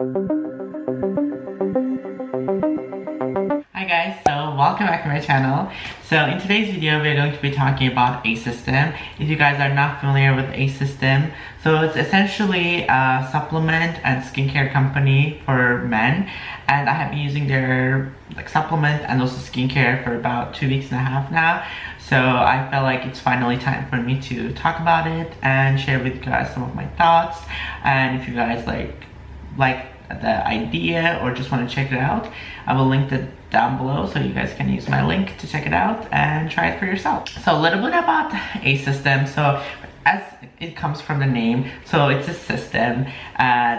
Hi guys, so welcome back to my channel. So in today's video we're going to be talking about Asystem. If you guys are not familiar with Asystem, so it's essentially a supplement and skincare company for men, and I have been using their supplement and also skincare for about 2.5 weeks now. So I felt like it's finally time for me to talk about it and share with you guys some of my thoughts. And if you guys like the idea or just want to check it out, I will link it down below so you guys can use my link to check it out and try it for yourself. So a little bit about Asystem. So as it comes from the name, so it's a system.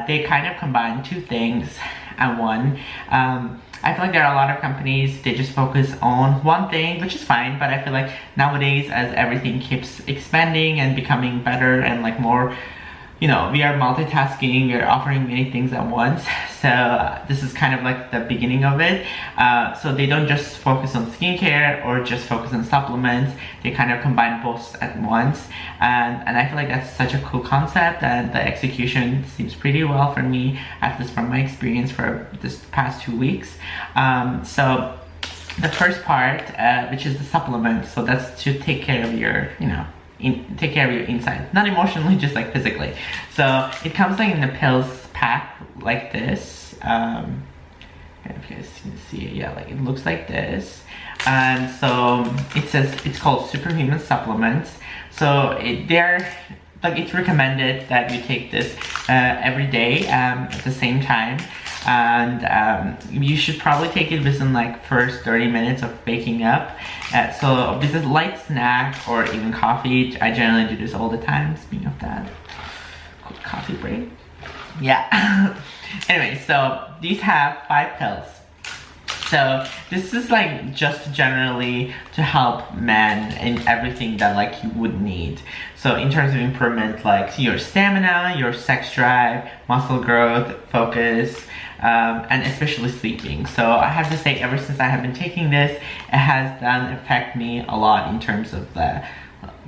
They kind of combine two things and one. I feel like there are a lot of companies, they just focus on one thing, which is fine, but I feel like nowadays as everything keeps expanding and becoming better and more, we are multitasking, we're offering many things at once. So this is kind of like the beginning of it. So they don't just focus on skincare or just focus on supplements. They kind of combine both at once. And I feel like that's such a cool concept, and the execution seems pretty well for me, at least from my experience for this past 2 weeks. So the first part, which is the supplement, so that's to take care of your, take care of your inside, not emotionally, just physically. So it comes in a pills pack like this. If you guys can see it, yeah, it looks like this. And so it says it's called Superhuman Supplements. So it's recommended that you take this every day at the same time. And you should probably take it within first 30 minutes of waking up. So this is light snack or even coffee. I generally do this all the time. Speaking of that, quick coffee break. Yeah. Anyway, so these have 5 pills. So this is just generally to help men in everything that you would need. So in terms of improvement, your stamina, your sex drive, muscle growth, focus, and especially sleeping. So I have to say, ever since I have been taking this, it has affect me a lot in terms of the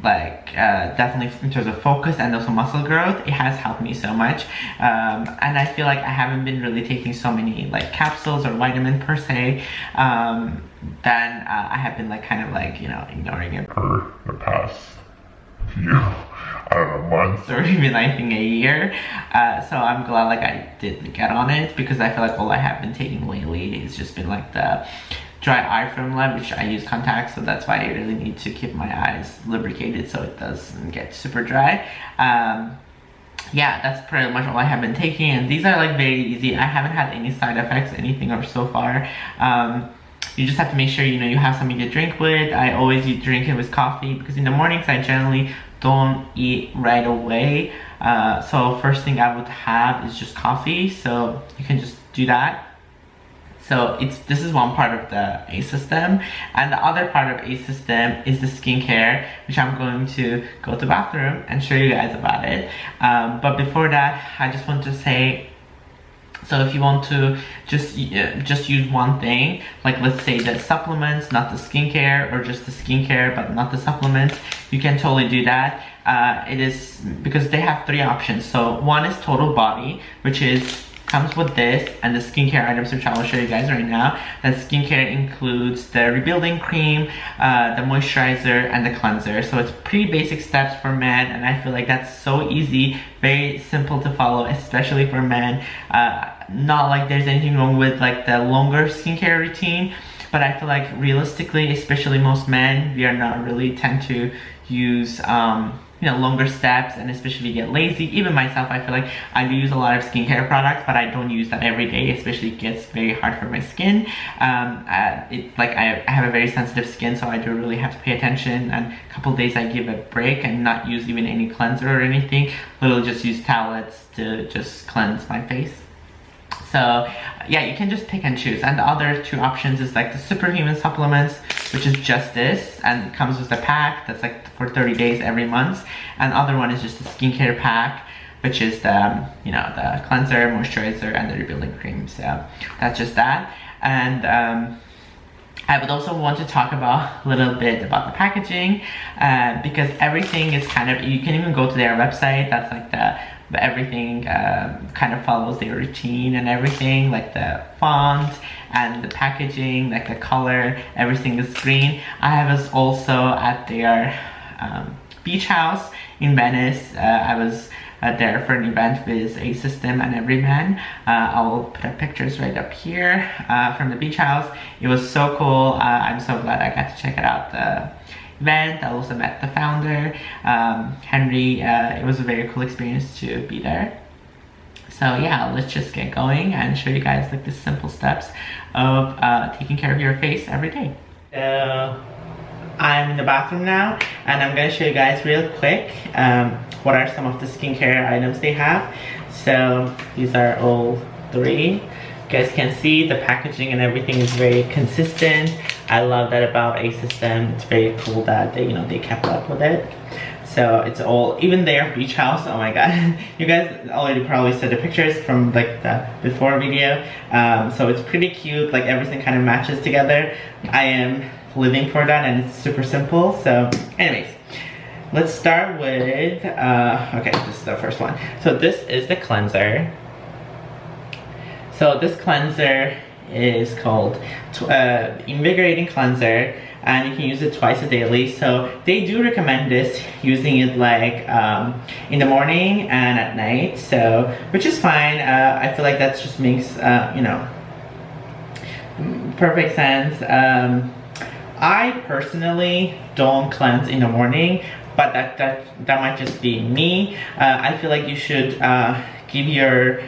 definitely in terms of focus and also muscle growth. It has helped me so much, and I feel like I haven't been really taking so many capsules or vitamin per se. Then I have been ignoring it for the past few months or even I think a year. So I'm glad I did get on it, because I feel like all I have been taking lately has just been the dry eye formula, which I use contacts, so that's why I really need to keep my eyes lubricated so it doesn't get super dry. Yeah, that's pretty much all I have been taking, and these are very easy. I haven't had any side effects, anything or so far. You just have to make sure you have something to drink with. I always drink it with coffee, because in the mornings I generally don't eat right away. So first thing I would have is just coffee, so you can just do that. So this is one part of the Asystem, and the other part of Asystem is the skincare, which I'm going to go to the bathroom and show you guys about it. But before that, I just want to say, so if you want to just use one thing, let's say the supplements, not the skincare, or just the skincare but not the supplements, you can totally do that. It is because they have 3 options. So one is total body, which comes with this and the skincare items, which I will show you guys right now. The skincare includes the rebuilding cream, the moisturizer, and the cleanser. So it's pretty basic steps for men, and I feel like that's so easy, very simple to follow, especially for men. Not there's anything wrong with the longer skincare routine, but I feel like realistically, especially most men, we are not really tend to use longer steps, and especially get lazy. Even myself, I feel like I do use a lot of skincare products, but I don't use that every day, especially it gets very hard for my skin. I have a very sensitive skin, so I do really have to pay attention, and a couple days I give a break and not use even any cleanser or anything. Literally just use towelettes to just cleanse my face. So yeah, you can just pick and choose. And the other 2 options is the Superhuman Supplements, which is just this, and it comes with a pack that's for 30 days every month. And the other one is just the skincare pack, which is the the cleanser, moisturizer, and the rebuilding cream. So that's just that. And I would also want to talk about a little bit about the packaging, because everything is you can even go to their website. That's the but everything kind of follows their routine and everything, like the font and the packaging, like the color, everything is green. I was also at their beach house in Venice. I was there for an event with Asystem and Everyman. I will put up pictures right up here from the beach house. It was so cool. I'm so glad I got to check it out, the event. I also met the founder, Henry. It was a very cool experience to be there. So yeah, let's just get going and show you guys like the simple steps of taking care of your face every day. So I'm in the bathroom now, and I'm gonna show you guys real quick what are some of the skincare items they have. So these are all three. You guys can see the packaging and everything is very consistent. I love that about Asystem. It's very cool that they, they kept up with it. So it's all, even their beach house, oh my god. You guys already probably saw the pictures from like the before video. So it's pretty cute, like everything kind of matches together. I am living for that, and it's super simple. So anyways, let's start with, okay, this is the first one. So this is the cleanser. So this cleanser is called Invigorating Cleanser, and you can use it twice a daily. So they do recommend this, using it like in the morning and at night, so which is fine. I feel like that just makes perfect sense. I personally don't cleanse in the morning, but that might just be me. I feel like you should give your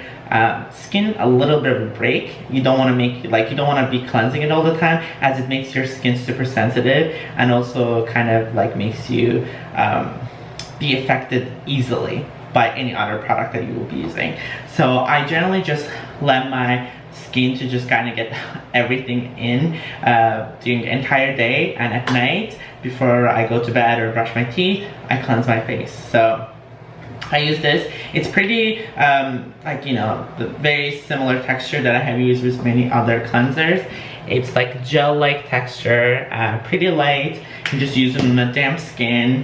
skin a little bit of a break. You don't want to you don't want to be cleansing it all the time, as it makes your skin super sensitive, and also kind of like makes you be affected easily by any other product that you will be using. So I generally just let my skin to just kind of get everything in during the entire day, and at night before I go to bed or brush my teeth, I cleanse my face. So I use this. It's pretty like, the very similar texture that I have used with many other cleansers. It's like gel-like texture, pretty light. You just use it on a damp skin,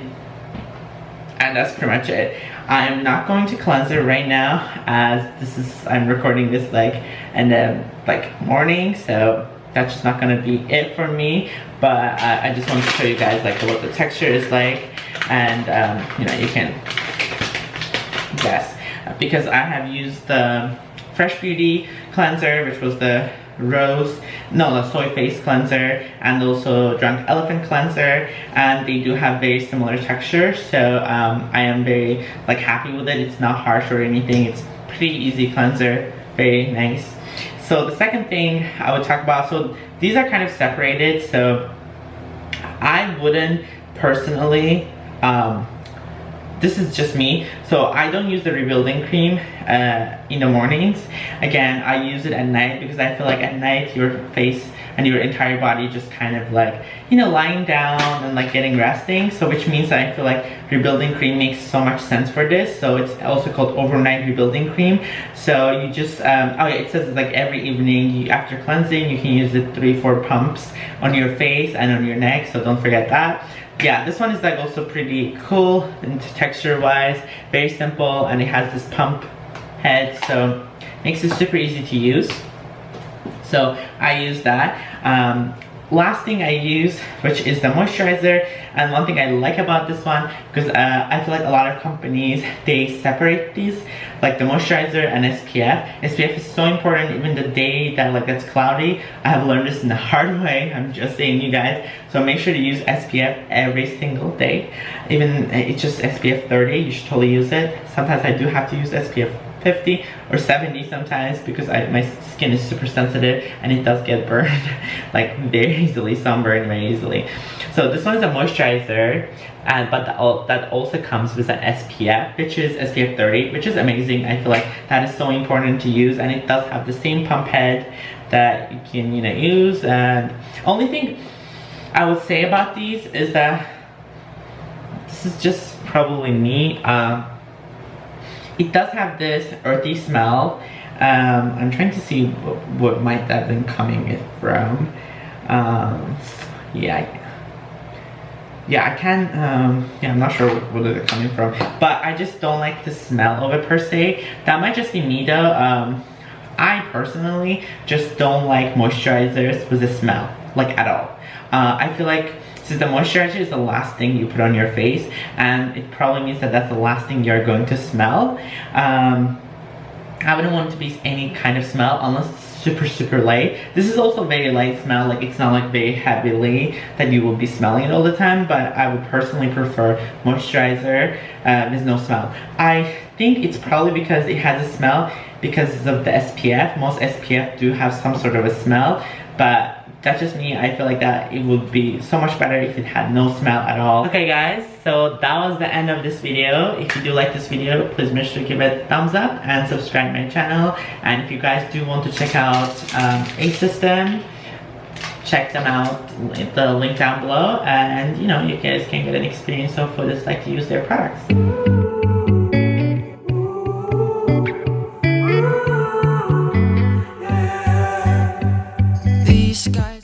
and that's pretty much it. I'm not going to cleanse it right now, as I'm recording this like in the morning, so that's just not gonna be it for me. But I just wanted to show you guys like what the texture is like, and you can guess, because I have used the Fresh Beauty cleanser, which was the soy face cleanser, and also Drunk Elephant cleanser, and they do have very similar texture. So I am very happy with it. It's not harsh or anything. It's pretty easy cleanser, very nice. So the second thing I would talk about, so these are kind of separated, so I wouldn't personally, this is just me, so I don't use the rebuilding cream in the mornings. Again, I use it at night, because I feel like at night your face and your entire body just kind of lying down and getting resting. So which means that I feel like rebuilding cream makes so much sense for this. So it's also called overnight rebuilding cream. So you just, oh yeah, it says it's every evening after cleansing, you can use it 3-4 pumps on your face and on your neck, so don't forget that. Yeah, this one is also pretty cool and texture wise, very simple, and it has this pump head, so makes it super easy to use. So I use that. Last thing I use, which is the moisturizer, and one thing I like about this one, because I feel like a lot of companies, they separate these, like the moisturizer and SPF. SPF is so important, even the day that it's cloudy. I have learned this in the hard way, I'm just saying, you guys. So make sure to use SPF every single day. Even it's just SPF 30, you should totally use it. Sometimes I do have to use SPF 50 or 70 sometimes, because my skin is super sensitive and it does get burned very easily, sunburned very easily. So this one is a moisturizer, but that also comes with an SPF, which is SPF 30, which is amazing. I feel like that is so important to use, and it does have the same pump head that you can use. And only thing I would say about these is that this is just probably me. It does have this earthy smell. I'm trying to see what might that have been coming from. Yeah, yeah, I can, yeah, I'm not sure where they're coming from, but I just don't like the smell of it per se. That might just be me though. I personally just don't like moisturizers with the smell, like at all. I feel like since the moisturizer is the last thing you put on your face, and it probably means that that's the last thing you're going to smell. I wouldn't want it to be any kind of smell unless it's super light. This is also very light smell, like it's not like very heavily that you will be smelling it all the time, but I would personally prefer moisturizer with no smell. I think it's probably because it has a smell because of the SPF. Most SPF do have some sort of a smell, but that's just me. I feel like that it would be so much better if it had no smell at all. Okay guys, so that was the end of this video. If you do like this video, please make sure to give it a thumbs up and subscribe to my channel. And if you guys do want to check out Asystem, check them out, the link down below, and you know, you guys can get an experience of what it's like to use their products. These guys